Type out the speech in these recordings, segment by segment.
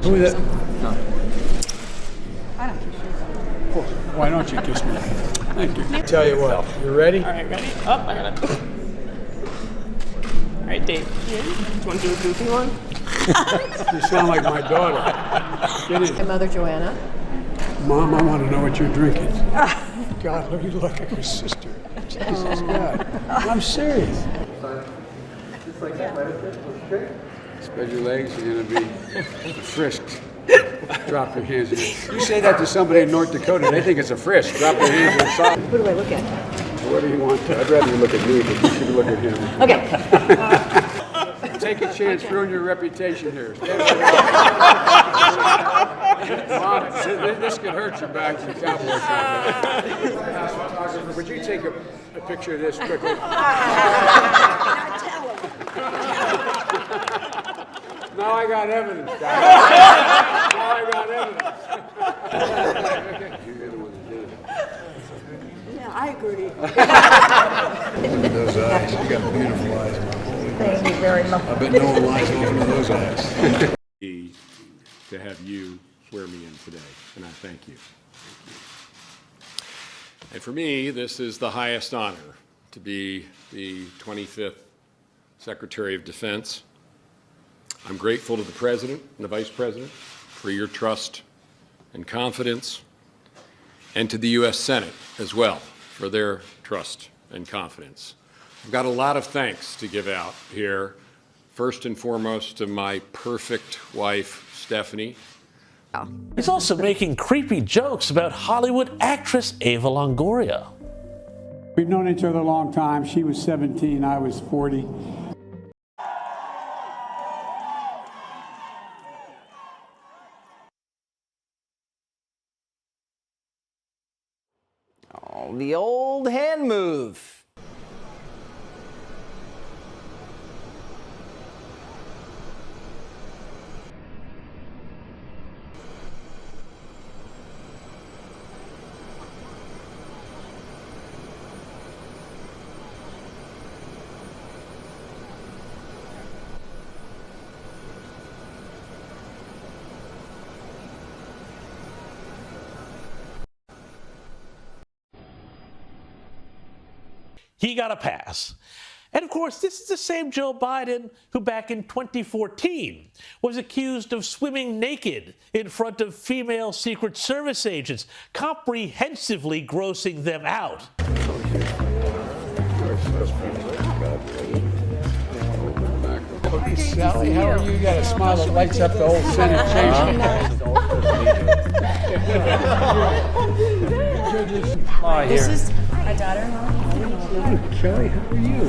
Who kiss the? him? No. I don't kiss him. Why don't you kiss me? Thank you. Tell you what, you ready? All right, ready? Oh, I got it. All right, Dave. Do you want to do a goofy one? You sound like my daughter. Get in. My mother, Joanna. Mom, I want to know what you're drinking. God, look, you look like your sister. Jesus, God. I'm serious. Just like that, right? Spread your legs, you're going to be frisked. Drop your hands. You say that to somebody in North Dakota, they think it's a frisk. Drop your hands in the sock. Who do I look at? Whatever you want to. I'd rather you look at me, but you should look at him. Okay. Take a chance, ruin your reputation here. Mom, this could hurt your back to the Cowboys. Photographer, would you take a picture of this quickly? Now I got evidence, guys. Now I got evidence. You're the one that did it. Yeah, I agree. Look at those eyes. You got beautiful eyes, Mom. Thank you very much. I bet no one lies off into those eyes. To have you swear me in today, and I thank you. And for me, this is the highest honor, to be the 25th Secretary of Defense. I'm grateful to the President and the Vice President for your trust and confidence, and to the U.S. Senate as well for their trust and confidence. I've got a lot of thanks to give out here. First and foremost to my perfect wife, Stephanie. He's also making creepy jokes about Hollywood actress Ava Longoria. We've known each other a long time. She was 17, I was 40. Oh, the old hand move. He got a pass. And of course, this is the same Joe Biden who back in 2014 was accused of swimming naked in front of female Secret Service agents, comprehensively grossing them out. Sally, how are you? You got a smile that lights up the old sanitation. This is my daughter-in-law. Kelly, how are you?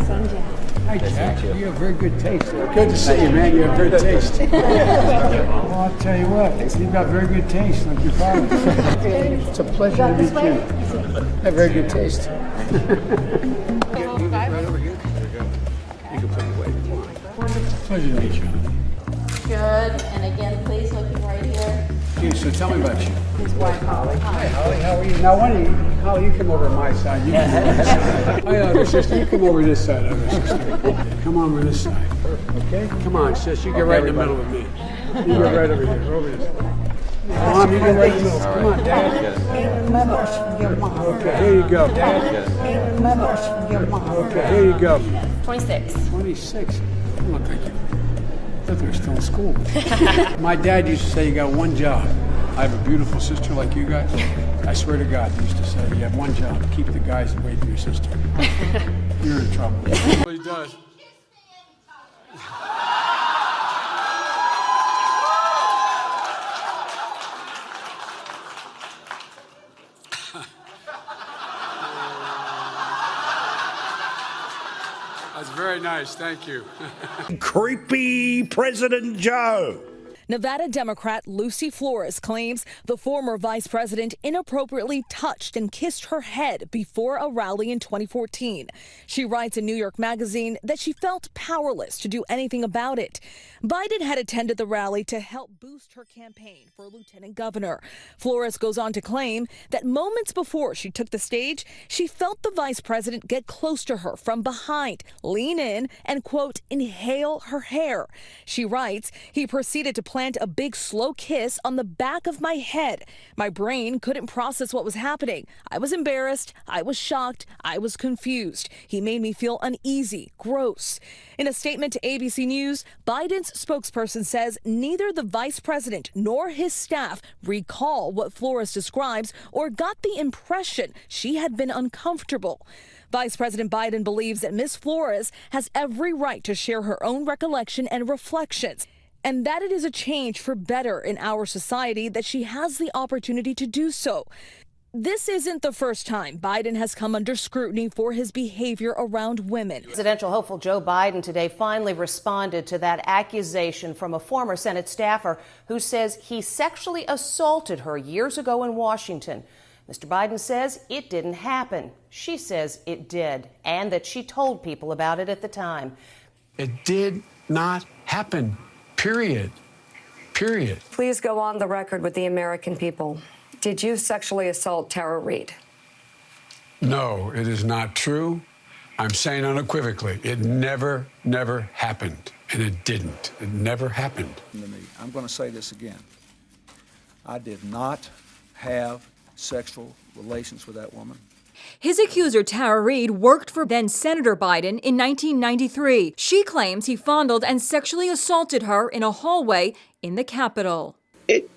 Hi, Jack. You have very good taste. Good to see you, man. You have great taste. Well, I'll tell you what. You've got very good taste, like your father. It's a pleasure to meet you. You have very good taste. Right over here. You can put it away if you want. Pleasure to meet you. Good. And again, please looking right here. Okay, so tell me about you. His wife, Holly. Hi, Holly. How are you? Now, why don't you, Holly, you come over to my side. You come over this side. My other sister, you come over this side, other sister. Come on over this side. Okay? Come on, sis. You get right in the middle with me. You go right over here. Over this way. Mom, you go right in the middle. Come on, Dad. Members from your mom. Okay, here you go. Dad. Members from your mom. Okay, here you go. 26. 26. You look like you. I thought they were still in school. My dad used to say you got one job. I have a beautiful sister like you guys. I swear to God, he used to say you have one job. Keep the guys away from your sister. You're in trouble. What he does. That's very nice. Thank you. Creepy President Joe. Nevada Democrat Lucy Flores claims the former vice president inappropriately touched and kissed her head before a rally in 2014. She writes in New York Magazine that she felt powerless to do anything about it. Biden had attended the rally to help boost her campaign for lieutenant governor. Flores goes on to claim that moments before she took the stage, she felt the vice president get close to her from behind, lean in, and, quote, inhale her hair. She writes he proceeded to plant a big slow kiss on the back of my head. My brain couldn't process what was happening. I was embarrassed. I was shocked. I was confused. He made me feel uneasy, gross. In a statement to ABC News, Biden's spokesperson says neither the vice president nor his staff recall what Flores describes or got the impression she had been uncomfortable. Vice President Biden believes that Ms. Flores has every right to share her own recollection and reflections, and that it is a change for better in our society that she has the opportunity to do so. This isn't the first time Biden has come under scrutiny for his behavior around women. Presidential hopeful Joe Biden today finally responded to that accusation from a former Senate staffer who says he sexually assaulted her years ago in Washington. Mr. Biden says it didn't happen. She says it did, and that she told people about it at the time. It did not happen. Period. Period. Please go on the record with the American people. Did you sexually assault Tara Reade? No, it is not true. I'm saying unequivocally, it never happened. And it didn't. It never happened. I'm going to say this again. I did not have sexual relations with that woman. His accuser, Tara Reade, worked for then-Senator Biden in 1993. She claims he fondled and sexually assaulted her in a hallway in the Capitol. It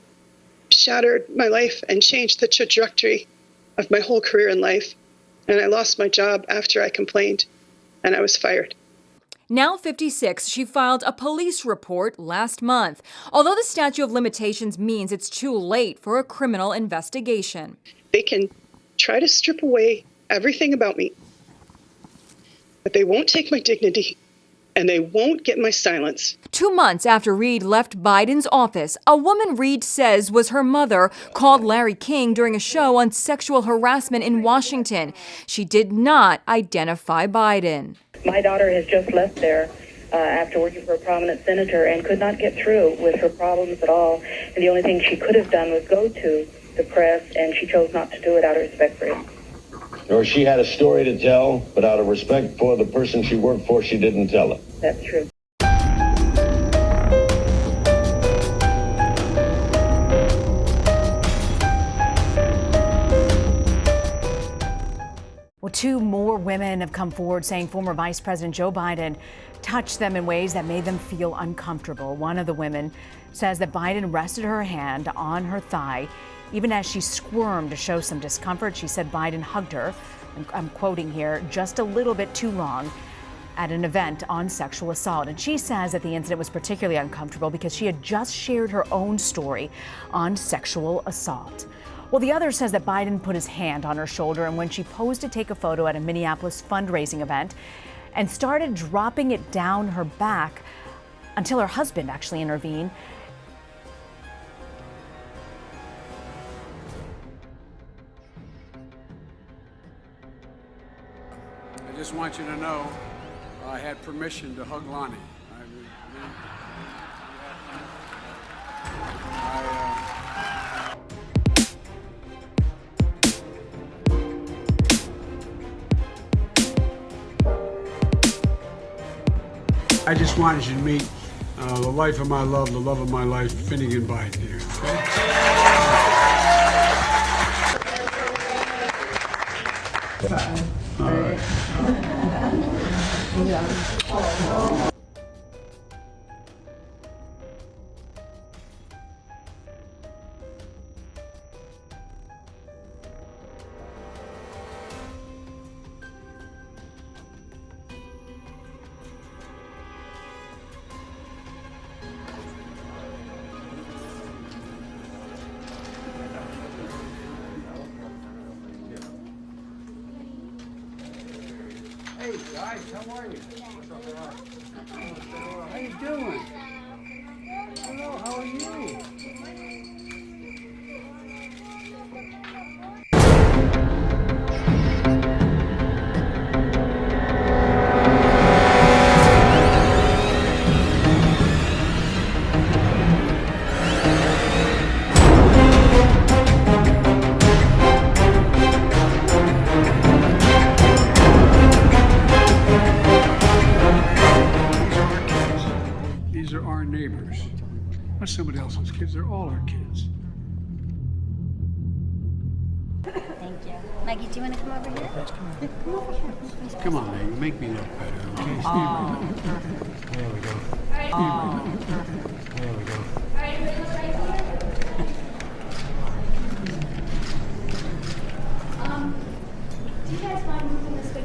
shattered my life and changed the trajectory of my whole career in life. And I lost my job after I complained, and I was fired. Now 56, she filed a police report last month, although the statute of limitations means it's too late for a criminal investigation. They can try to strip away everything about me, but they won't take my dignity, and they won't get my silence. 2 months after Reade left Biden's office, a woman Reade says was her mother called Larry King during a show on sexual harassment in Washington. She did not identify Biden. My daughter has just left there after working for a prominent senator and could not get through with her problems at all. And the only thing she could have done was go to the press, and she chose not to do it out of respect for him. Or she had a story to tell, but out of respect for the person she worked for, she didn't tell it. That's true. Well, 2 more women have come forward saying former Vice President Joe Biden touched them in ways that made them feel uncomfortable. One of the women says that Biden rested her hand on her thigh, even as she squirmed to show some discomfort. She said Biden hugged her, and I'm quoting here, just a little bit too long at an event on sexual assault. And she says that the incident was particularly uncomfortable because she had just shared her own story on sexual assault. Well, the other says that Biden put his hand on her shoulder, and when she posed to take a photo at a Minneapolis fundraising event and started dropping it down her back until her husband actually intervened. I just want you to know I had permission to hug Lonnie. I just wanted you to meet the life of my love, the love of my life, Finnegan Biden here. Okay? All right. Hey guys, how are you? How you doing? Hello, how are you? These are our neighbors. not somebody else's kids. They're all our kids. Thank you. Maggie, do you want to come over here? Come over here. Come on, Maggie. Make me look better, okay? There we go. There we go. All right, everybody look right here. Do you guys mind moving this way?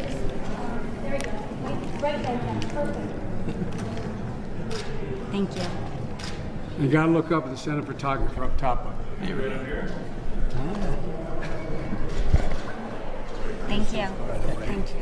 There we go. Right there, yeah. Perfect. Thank you. You gotta look up at the center photographer up top of it. You right up here? Thank you. Thank you.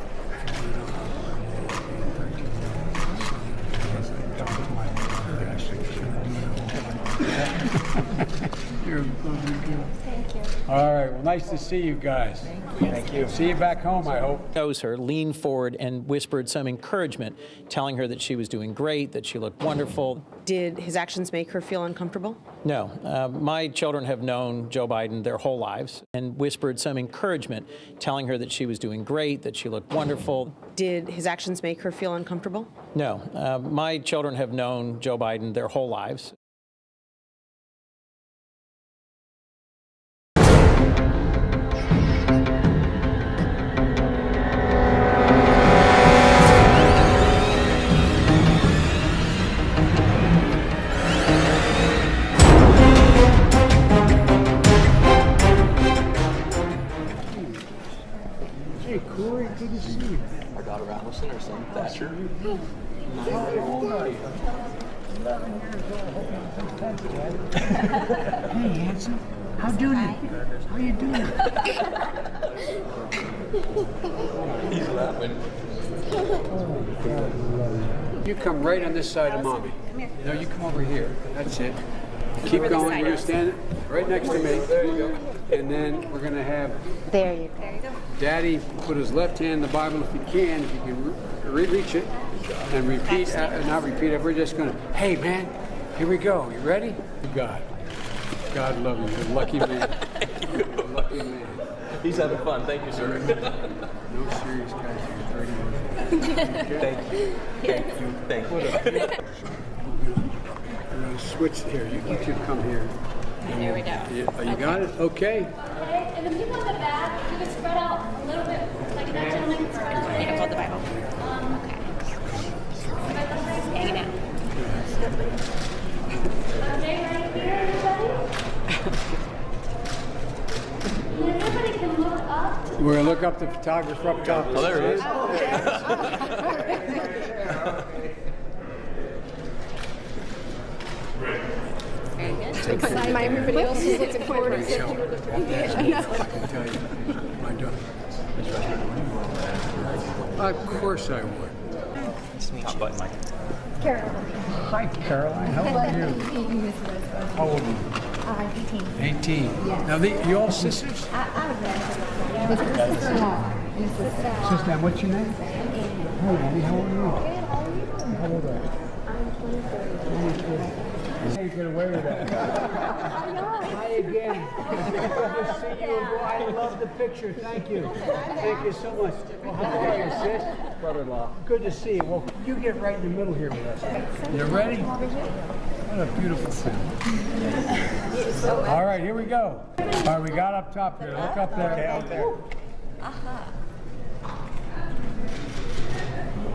You're a lovely girl. Thank you. All right, well, nice to see you guys. Thank you. See you back home, I hope. Knows her, leaned forward and whispered some encouragement, telling her that she was doing great, that she looked wonderful. Did his actions make her feel uncomfortable? No, my children have known Joe Biden their whole lives, and whispered some encouragement, telling her that she was doing great, that she looked wonderful. Did his actions make her feel uncomfortable? No, my children have known Joe Biden their whole lives. Hey, Corey, good to see you. Our daughter Allison, our son Thatcher. How old are you? 11 years old. Hey, handsome. How do you? How you doing? He's laughing. You come right on this side of mommy. No, you come over here. That's it. Keep going. You're gonna stand right next to me. There you go. And then we're gonna have There you go. There you go. Daddy put his left hand in the Bible if he can reach it, and repeat. Not repeat it. We're just gonna. Hey, man. Here we go. You ready? God love you. You're a lucky man. You're a lucky man. He's having fun. Thank you, sir. No serious guys. You're 30 years. Okay? Thank you. Thank you. Thank you. I'm going to switch here. You two come here. There we go. You got it? Okay. Okay, and then people in the back, you can spread out a little bit, like that gentleman can spread out. You can hold the Bible. Okay. Hanging out. Okay, right here, everybody. And everybody can look up. We're going to look up the photographer up top. Oh, there he is. Very good. Everybody else is looking forward to I can tell you. My daughter. Of course I would. Hot button, Mike. Caroline. Hi, Caroline. How are you? How old are you? 18. 18. Yes. Now, you all sisters? I'm a grandmother. Sister-in-law. And a sister. Sister, what's your name? Hey, Annie, how old are you? How old are you? I'm 23. You get away with that. Hi again. Good to see you. I love the picture. Thank you. Thank you so much. Well, how are you, sis? Brother-in-law. Good to see you. Well, you get right in the middle here with us. You ready? What a beautiful family. All right, here we go. All right, we got up top here. Look up there. Okay, out there.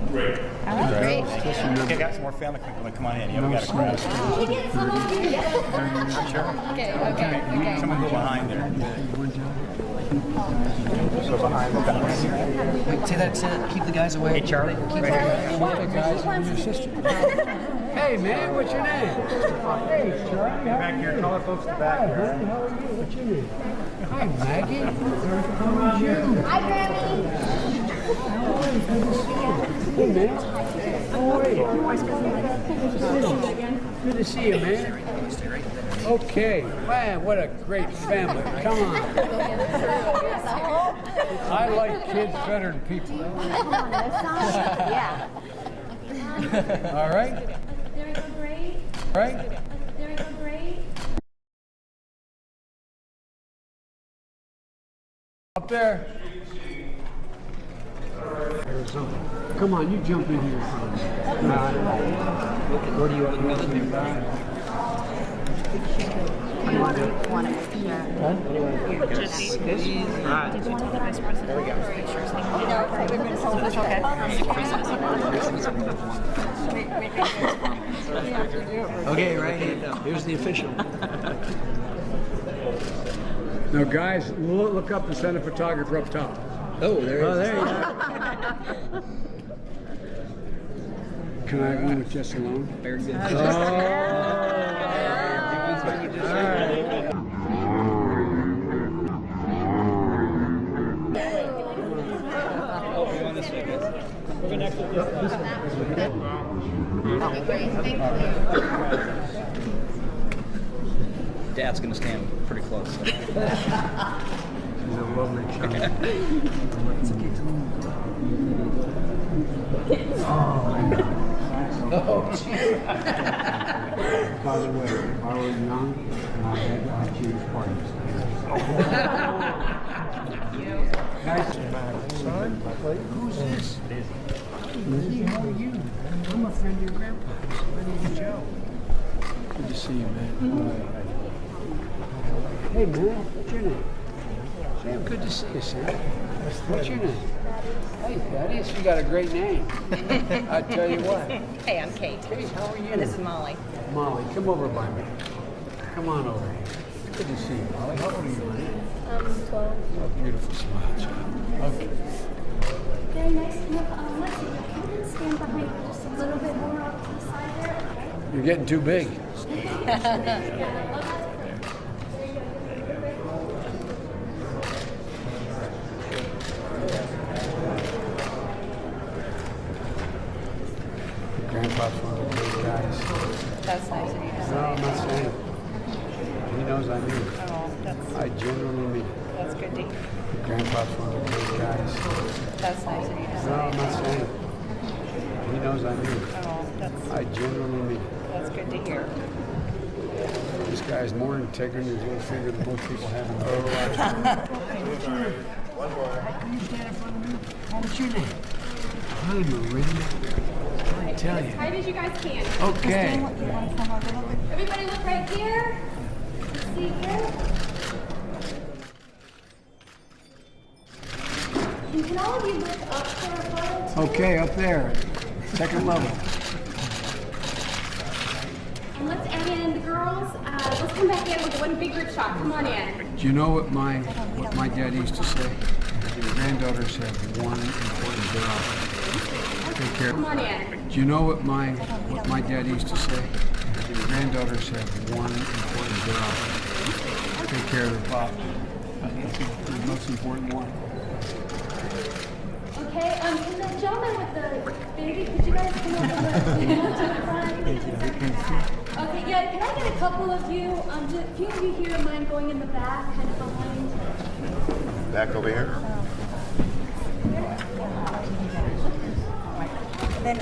Great. Great. Okay, got some more family. Come on in. You got a crowd. Can you get some over here? Sure. Okay. Someone go behind there. Go behind the guys. Say that. Keep the guys away. Hey, Charlie. Keep the guys and your sister. Hey, man, what's your name? Hey, Charlie. Back here. Call the folks in the back here. Honey, how are you? What's your name? Hi, Maggie. How are you? Hi, Grammy. Good to see you. Hey, man. How are you? Good to see you, man. Okay. Man, what a great family. Come on. I like kids better than people. Yeah. All right? There we go, great. Right? There we go, great. Up there. Arizona. Come on, you jump in here. Where do you want to go? Want to make sure. Just this? Right. Did you want to get vice president? There we go. Okay, right hand up. Here's the official. Now, guys, look up and send a photographer up top. Oh, there Oh, is. there you go. Can I have one with Jess alone? Very good. We're going to actually do this. Dad's going to stand pretty close. She's a lovely child. Oh, jeez. By the way, if I were young and I had to choose parties. Nice. Son, who's this? Lizzie, how are you? I'm a friend of your grandpa's. My name's Joe. Good to see you, man. Hey, man, what's your name? Sam, good to see you, Sam. What's your name? Hey, Thaddeus, you got a great name. I tell you what. Hey, I'm Kate. Kate, how are you? And this is Molly. Molly, come over by me. Come on over here. Good to see you, Molly. How old are you, honey? 12. Oh, beautiful smile, child. Okay. Very nice. Let's stand behind just a little bit more off to the side there. Okay? You're getting too big. Grandpa's one of the big guys. That's nice of you to say. No, I'm not saying it. He knows I mean it. Oh, that's, I genuinely mean it. that's good to hear. Grandpa's one of the big guys. That's nice of you to say. No, I'm not saying it. He knows I mean it. Oh, that's, I genuinely mean it. that's good to hear. This guy's more integral in his little finger than most people have in their whole life. Can you stand in front of me? What's your name? I'm Maria. I tell you. Tight as you guys can. Okay. Everybody look right here. See here. And can all of you look up for a photo? Okay, up there. Second level. And let's add in the girls. Let's come back in with one big group shot. Come on in. Do you know what my dad used to say? Your granddaughters have one important job. Take care. Come on in. Do you know what my dad used to say? Your granddaughters have one important job. Take care of the pop. That's the most important one. Okay, can the gentleman with the baby, could you guys come over to the front? Okay, yeah, can I get a couple of you, do a few of you here mind going in the back, kind of behind? Back over here? Then,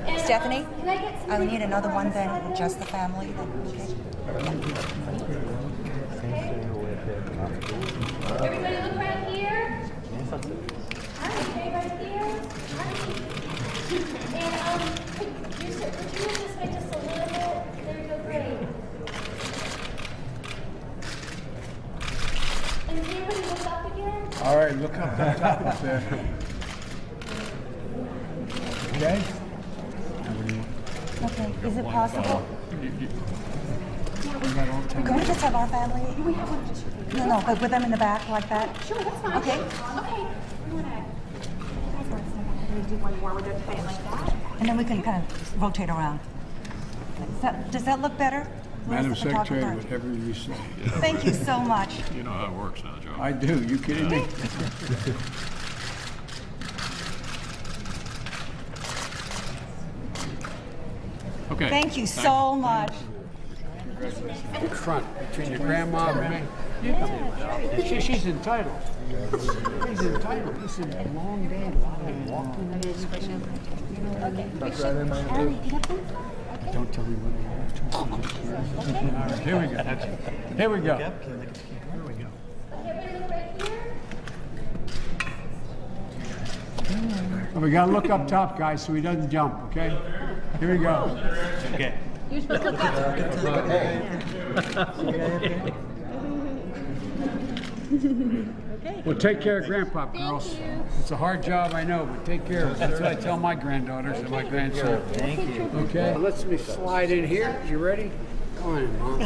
And, Stephanie, can I get I would need another one then, with just the family. Everybody look right here. Okay, right there. And could you move this way just a little bit? There you go, great. And can everybody look up again? All right, look up that top up there. Okay? Okay, is it possible? We got all 10 Can we just have our family? We have one just for you. No, but with them in the back like that? Sure, that's fine. Okay. Okay. You wanna do one more with their face like that? And then we can kind of rotate around. Does that look better? Madam Where's the Secretary, photographer? whatever you say. Thank you so much. You know how it works now, Joe. I do. You kidding me? Okay. Thank you so much. In front, between your grandma and me. She's entitled. She's entitled. This is a long day. A lot of walking. That's right in my room. Don't tell me what you have to. All right, here we go. Here we go. Okay, everybody look right here. We gotta look up top, guys, so he doesn't jump, okay? Here we go. Okay. You're supposed to look up. Okay. Well, take care of Grandpa, girls. It's a hard job, I know, but take care of it. That's what I tell my granddaughters and my grandson. Thank you. Okay, let's me slide in here. You ready? Come on in, Mom.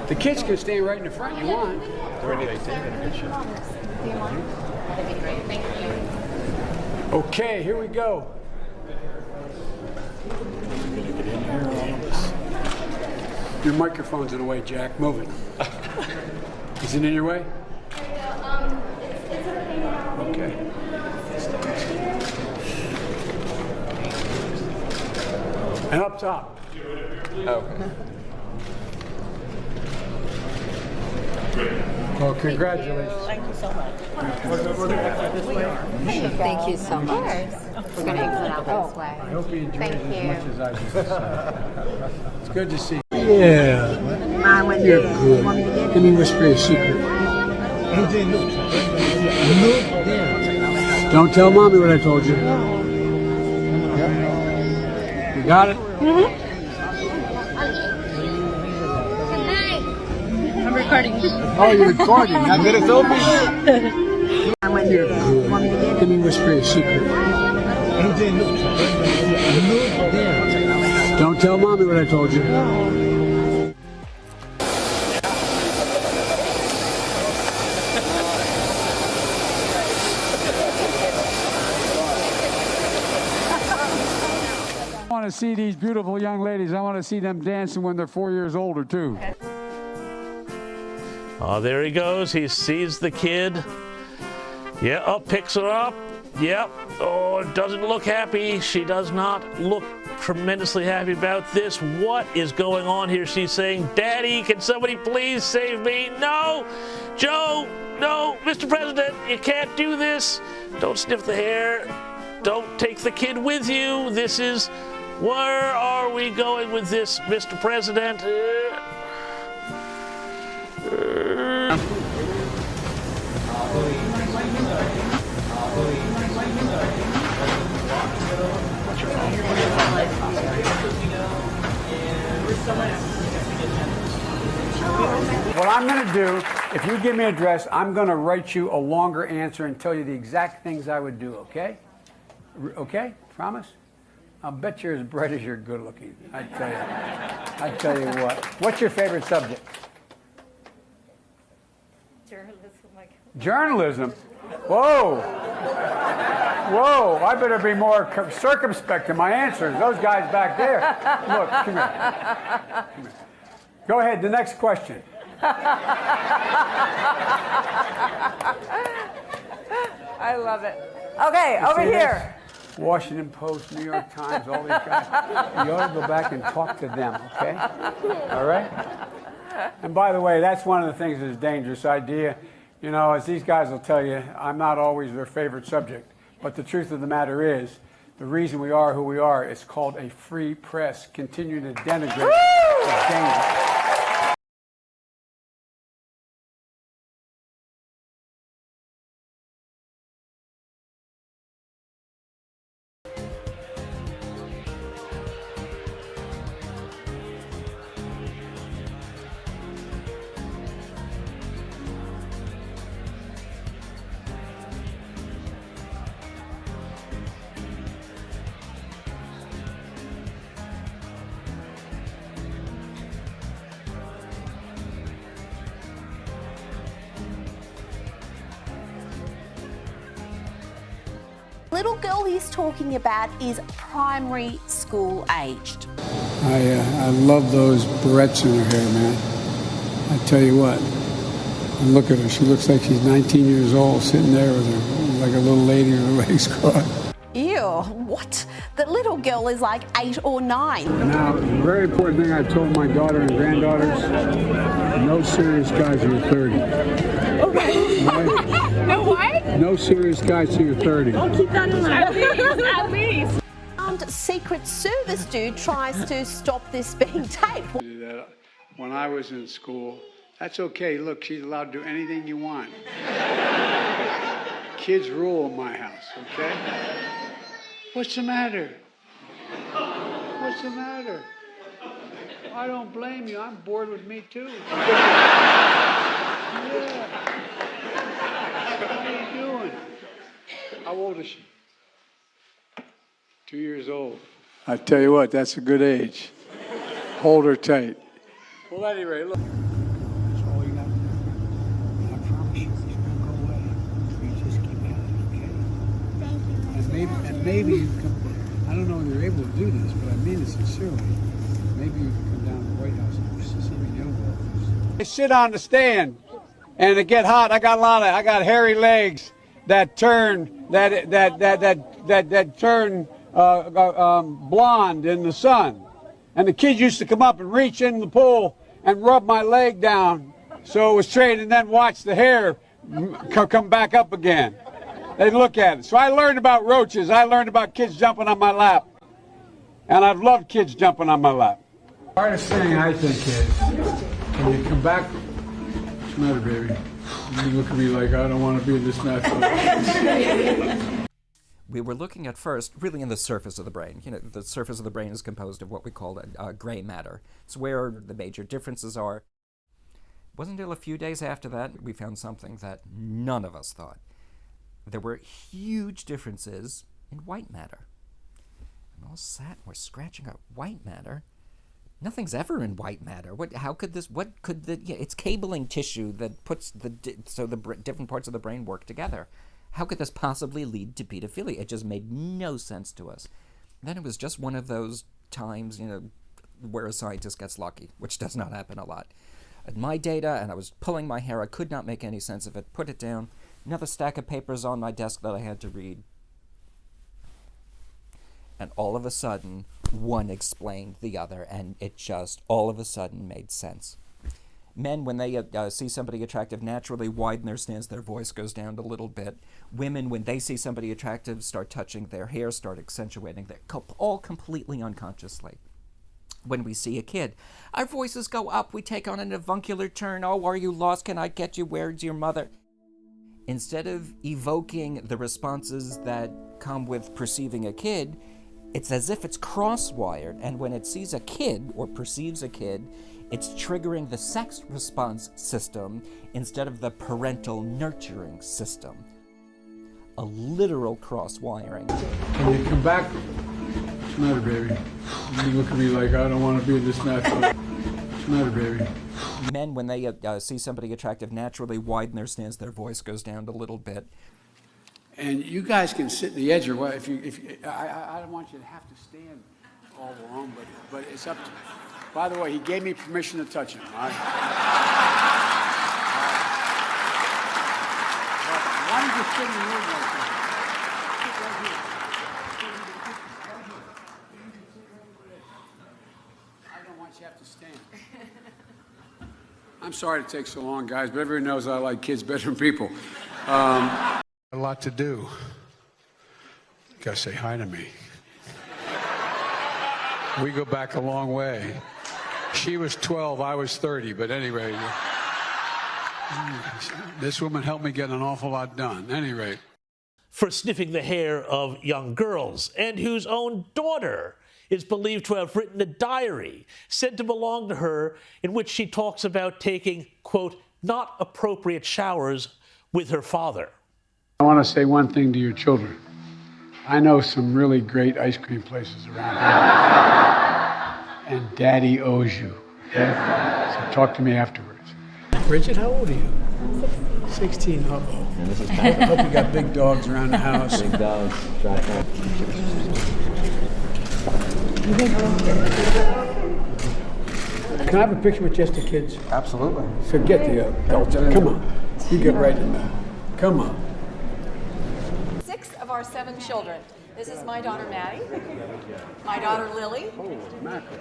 The kids can stay right in the front you want. That'd be great. Thank you. Okay, here we go. Your microphone's in the way, Jack. Move it. Is it in your way? It's okay now. Okay. And up top. Okay. Well, congratulations. Thank you so much. Thank you so much. We're going to exit out this way. I hope you enjoyed Thank it you. as much as I did. It's good to see you. Yeah. Mine went You're there. good. Want me to get it? Let me whisper a secret. Don't tell Mommy what I told you. You got it? I'm recording. Oh, you're recording. Not good at filming. Mine went You're there. good. Want me to get it? Let me whisper a secret. Don't tell Mommy what I told you. I want to see these beautiful young ladies. I want to see them dancing when they're 4 years older, too. Oh, there he goes. He sees the kid. Yeah, oh, picks her up. Yep. Oh, doesn't look happy. She does not look tremendously happy about this. What is going on here? She's saying, Daddy, can somebody please save me? No! Joe! No! Mr. President, you can't do this. Don't sniff the hair. Don't take the kid with you. This is... Where are we going with this, Mr. President? What I'm going to do, if you give me an address, I'm going to write you a longer answer and tell you the exact things I would do, okay? Okay? Promise? I'll bet you're as bright as you're good looking. I tell you what. What's your favorite subject? Journalism. Whoa. Whoa. I better be more circumspect in my answers. Those guys back there. Look, come here. Come here. Go ahead, the next question. I love it. Okay, over here. Washington Post, New York Times, all these guys. You ought to go back and talk to them, okay? All right? And by the way, that's one of the things that's a dangerous idea. You know, as these guys will tell you, I'm not always their favorite subject. But the truth of the matter is, the reason we are who we are is called a free press. Continuing to denigrate is dangerous. Little girl he's talking about is primary school aged. I love those barrettes in her hair, man. I tell you what. And look at her. She looks like she's 19 years old, sitting there with her, like a little lady with her legs crossed. Ew, what? The little girl is like 8 or 9. Now, the very important thing I told my daughter and granddaughters, no serious guys till you're 30. Okay. Right? No what? No serious guys till you're 30. I'll keep that in mind. At least. Secret Service dude tries to stop this being taped. When I was in school, that's okay. Look, she's allowed to do anything you want. Kids rule in my house, okay? What's the matter? What's the matter? I don't blame you. I'm bored with me too. Yeah. How are you doing? How old is she? 2 years old. I tell you what, that's a good age. Hold her tight. Well, anyway, look. That's all you got to do. I promise you, it's going to go away. You just keep at it, okay? Thank you. And maybe you come. I don't know if you're able to do this, but I mean it sincerely. Maybe you can come down to the White House and see some of the yoga officers. I sit on the stand, and it get hot. I got hairy legs that turn turn blonde in the sun. And the kids used to come up and reach in the pool and rub my leg down so it was straight, and then watch the hair come back up again. They'd look at it. So I learned about roaches. I learned about kids jumping on my lap. And I've loved kids jumping on my lap. The hardest thing, I think, is when you come back. What's the matter, baby? You look at me like I don't want to be in this match. We were looking at first really in the surface of the brain. You know, the surface of the brain is composed of what we call gray matter. It's where the major differences are. It wasn't until a few days after that we found something that none of us thought. There were huge differences in white matter. And all sat and we're scratching out white matter. Nothing's ever in white matter. It's cabling tissue that puts different parts of the brain work together. How could this possibly lead to pedophilia? It just made no sense to us. Then it was just one of those times, where a scientist gets lucky, which does not happen a lot. And my data, and I was pulling my hair, I could not make any sense of it. Put it down. Another stack of papers on my desk that I had to read. And all of a sudden, one explained the other, and it just all of a sudden made sense. Men, when they see somebody attractive, naturally widen their stance, their voice goes down a little bit. Women, when they see somebody attractive, start touching their hair, start accentuating their, all completely unconsciously. When we see a kid, our voices go up, we take on an avuncular turn. Oh, are you lost? Can I get you? Where's your mother? Instead of evoking the responses that come with perceiving a kid, it's as if it's cross-wired, and when it sees a kid or perceives a kid, it's triggering the sex response system instead of the parental nurturing system. A literal cross-wiring. When you come back, what's the matter, baby? You look at me like I don't want to be in this match. What's the matter, baby? Men, when they see somebody attractive, naturally widen their stance, their voice goes down a little bit. And you guys can sit in the edge or what? I don't want you to have to stand all along, but it's up to you. By the way, he gave me permission to touch him. All right? Why don't you sit in the room like that? Sit right here. I don't want you to have to stand. I'm sorry it takes so long, guys, but everyone knows I like kids better than people. A lot to do. You gotta say hi to me. We go back a long way. She was 12, I was 30, but anyway, this woman helped me get an awful lot done. Anyway. For sniffing the hair of young girls, and whose own daughter is believed to have written a diary said to belong to her in which she talks about taking, quote, not appropriate showers with her father. I want to say one thing to your children. I know some really great ice cream places around here. And Daddy owes you. Okay? So talk to me afterwards. Bridget, how old are you? 16. Uh-oh. I hope you got big dogs around the house. Big dogs. Can I have a picture with just the kids? Absolutely. Forget the adults. Come on. You get right in there. Come on. 6 of our 7 children. This is my daughter Maddie, my daughter Lily.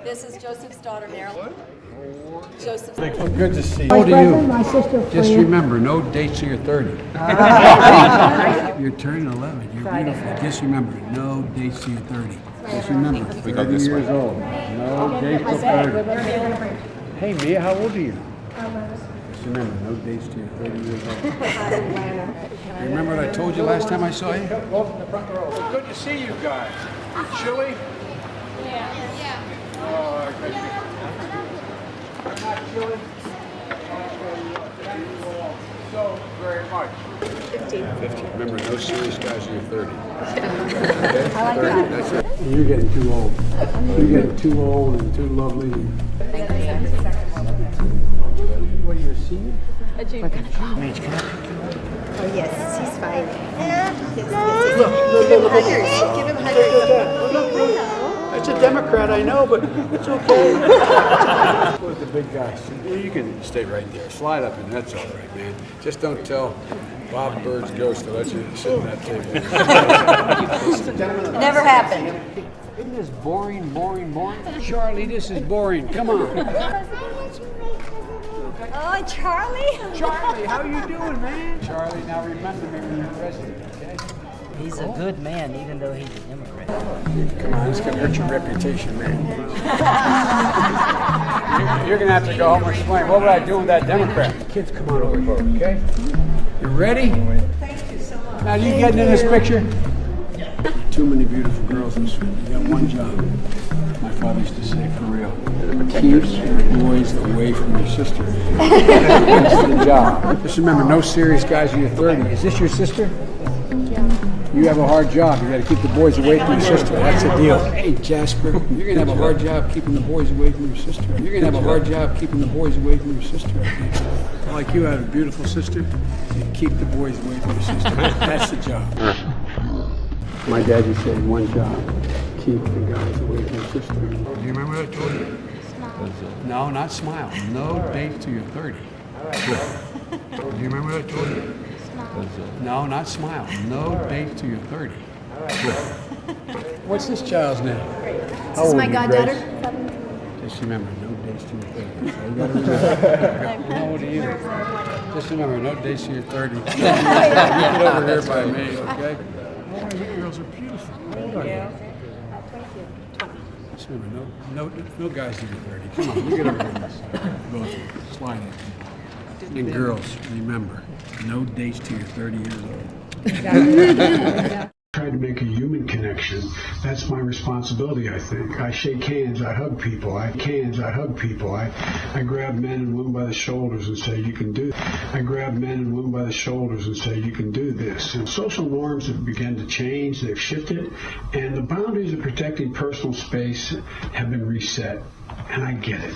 This is Joseph's daughter Marilyn. Joseph's. Good to see you. How old are you? My sister. Just remember, no dates till you're 30. You're turning 11. You're beautiful. Just remember, no dates till you're 30. Just remember, 30 years old. No dates till 30. Hey, Mia, how old are you? Just remember, no dates till you're 30 years old. Remember what I told you last time I saw you? Good to see you guys. You chilly? Yeah. Oh, remember, no serious guys in your 30s. I like that. That's it. You're getting too old. You're getting too old and too lovely. What are you, a senior? A junior. Oh, yes, he's fine. Give him huggers. It's a Democrat, I know, but it's okay. Where's the big guy? You can stay right there. Slide up, and that's all right, man. Just don't tell Bob Bird's ghost to let you sit at that table. Never happened. Isn't this boring? Charlie, this is boring. Come on. Oh, Charlie. Charlie, how you doing, man? Charlie, now remember me when you're president, okay? He's a good man, even though he's an immigrant. Come on, it's going to hurt your reputation, man. You're going to have to go home and explain, what would I do with that Democrat? Kids, come on over here, okay? You ready? Thank you so much. Now, you getting in this picture? Too many beautiful girls in this room. You got one job. My father used to say, for real, keep boys away from your sister. That's the job. Just remember, no serious guys in your 30s. Is this your sister? You have a hard job. You got to keep the boys away from your sister. That's the deal. Hey, Jasper, you're going to have a hard job keeping the boys away from your sister. You're going to have a hard job keeping the boys away from your sister. Like you have a beautiful sister, you keep the boys away from your sister. That's the job. My dad used to say one job, keep the guys away from your sister. Do you remember what I told you? Smile. No, not smile. No date till you're 30. Do you remember what I told you? No, not smile. No date till you're 30. What's this child's name? This is my goddaughter. Just remember, no dates till you're 30. So you gotta remember. How old are you? Just remember, no dates till you're 30. You get over here by me, okay? Oh, you girls are beautiful. How old are you? Just remember, no guys till you're 30. Come on, you get over here. Both of you. Slide in. And girls, remember, no dates till you're 30 years old. Try to make a human connection. That's my responsibility, I think. I shake hands, I hug people. I grab men and women by the shoulders and say, you can do this. I grab men and women by the shoulders and say, you can do this. And social norms have begun to change, they've shifted, and the boundaries of protecting personal space have been reset. And I get it.